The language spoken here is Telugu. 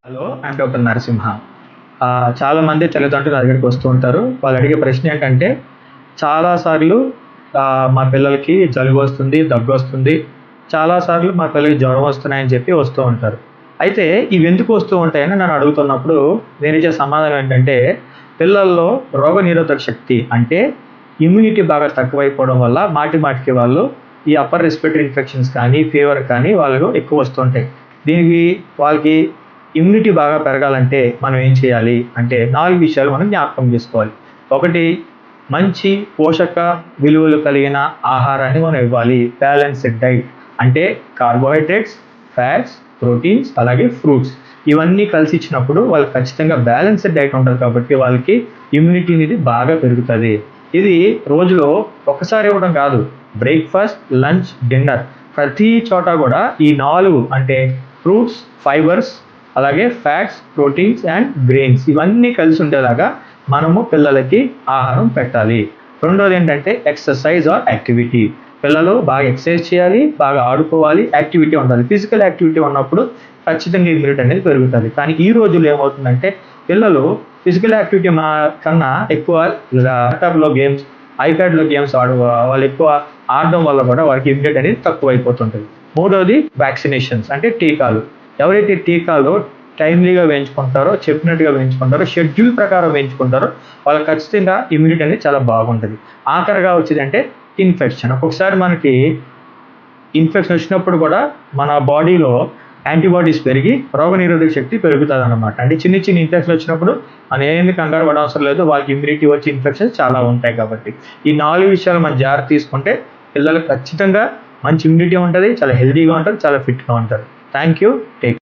హలో! I'm doctor Narasimha. చాలామంది తల్లిదండ్రులు నా దగ్గరికి వస్తూ ఉంటారు. వాళ్ళు అడిగే ప్రశ్న ఏంటంటే, చాలా సార్లు మా పిల్లలకి జలుబొస్తుంది, దగ్గొస్తుంది. చాలా సార్లు మా పిల్లలకి జ్వరం వస్తున్నాయని చెప్పి వస్తూ ఉంటారు. అయితే ఇవెందుకు వస్తూ ఉంటాయని నన్ను అడుగుతున్నప్పుడు నేనిచ్చే సమాధానం ఏంటంటే, పిల్లల్లో రోగనిరోధక శక్తి అంటే ఇమ్యూనిటీ బాగా తక్కువైపోవడం వల్ల మాటి మాటికి వాళ్ళు ఈ అప్పర్ రెస్పిరేటరీ ఇన్ఫెక్షన్స్ కానీ, ఫీవర్ కానీ వాళ్ళకు ఎక్కువ వస్తుంటాయి. దీనికి వాళ్ళకి ఇమ్యూనిటీ బాగా పెరగాలంటే మనం ఏం చేయాలి అంటే 4 విషయాలు మనం జ్ఞాపకం చేసుకోవాలి. ఒకటి, మంచి పోషక విలువలు కలిగిన ఆహారాన్ని మనం ఇవ్వాలి. బ్యాలెన్స్‌డ్ డైట్ అంటే కార్బోహైడ్రేట్స్, ఫ్యాట్స్, ప్రోటీన్స్ అలాగే ఫ్రూట్స్ ఇవన్నీ కలిసి ఇచ్చినప్పుడు వాళ్ళకి ఖచ్చితంగా బ్యాలెన్స్‌డ్ డైట్ ఉంటది కాబట్టి వాళ్ళకి ఇమ్యూనిటీ అనేది బాగా పెరుగుతది. ఇది రోజులో ఒక్కసారి ఇవ్వడం కాదు. బ్రేక్‌ఫాస్ట్, లంచ్, డిన్నర్ ప్రతి చోట కూడా ఈ 4 అంటే ఫ్రూట్స్, ఫైబర్స్ అలాగే ఫ్యాట్స్, ప్రోటీన్స్ అండ్ గ్రెయిన్స్ ఇవన్నీ కలిసి ఉండేలాగా మనము పిల్లలకి ఆహారం పెట్టాలి. రెండోదేంటంటే ఎక్సర్సైజ్ ఆర్ యాక్టివిటీ. పిల్లలు బాగా ఎక్సర్సైజ్ చేయాలి, బాగా ఆడుకోవాలి, యాక్టివిటీ ఉండాలి. ఫిజికల్ యాక్టివిటీ ఉన్నప్పుడు ఖచ్చితంగా ఇమ్యూనిటీ అనేది పెరుగుతది. కానీ ఈ రోజుల్లో ఏమవుతుందంటే పిల్లలు ఫిజికల్ యాక్టివిటీ కన్నా ఎక్కువ ల్యాప్‌టాప్‌లో గేమ్స్, ఐప్యాడ్‌లో గేమ్స్ వాళ్ళు ఎక్కువ ఆడడం వల్ల కూడా వాళ్ళకి ఇమ్యూనిటీ అనేది తక్కువైపోతుంటది. మూడోది వ్యాక్సినేషన్స్ అంటే టీకాలు. ఎవరైతే టీకాలు టైమ్లీగా వేయించుకుంటారో, చెప్పినట్టుగా వేయించుకుంటారో, షెడ్యూల్ ప్రకారం వేయించుకుంటారో వాళ్ళకి ఖచ్చితంగా ఇమ్యూనిటీ అనేది చాలా బాగుంటది. ఆఖరిగా వచ్చేదంటే ఇన్ఫెక్షన్. ఒక్కొక్కసారి మనకి ఇన్ఫెక్షన్ వచ్చినప్పుడు కూడా మన బాడీలో యాంటీబాడీస్ పెరిగి రోగనిరోధక శక్తి పెరుగుతదనమాట. అంటే చిన్న చిన్న ఇన్ఫెక్షన్ వచ్చినప్పుడు మనం ఏమి కంగారు పడవసరం లేదు. వాళ్ళకి ఇమ్యూనిటీ వచ్చే ఇన్ఫెక్షన్స్ చాలా ఉంటాయి కాబట్టి. ఈ 4 విషయాలు మనం జాగ్రత్త తీసుకుంటే పిల్లలకి ఖచ్చితంగా మంచి ఇమ్యూనిటీ ఉంటది. చాలా హెల్తీగా ఉంటారు. చాలా ఫిట్‌గా ఉంటారు. Thank you. టేక్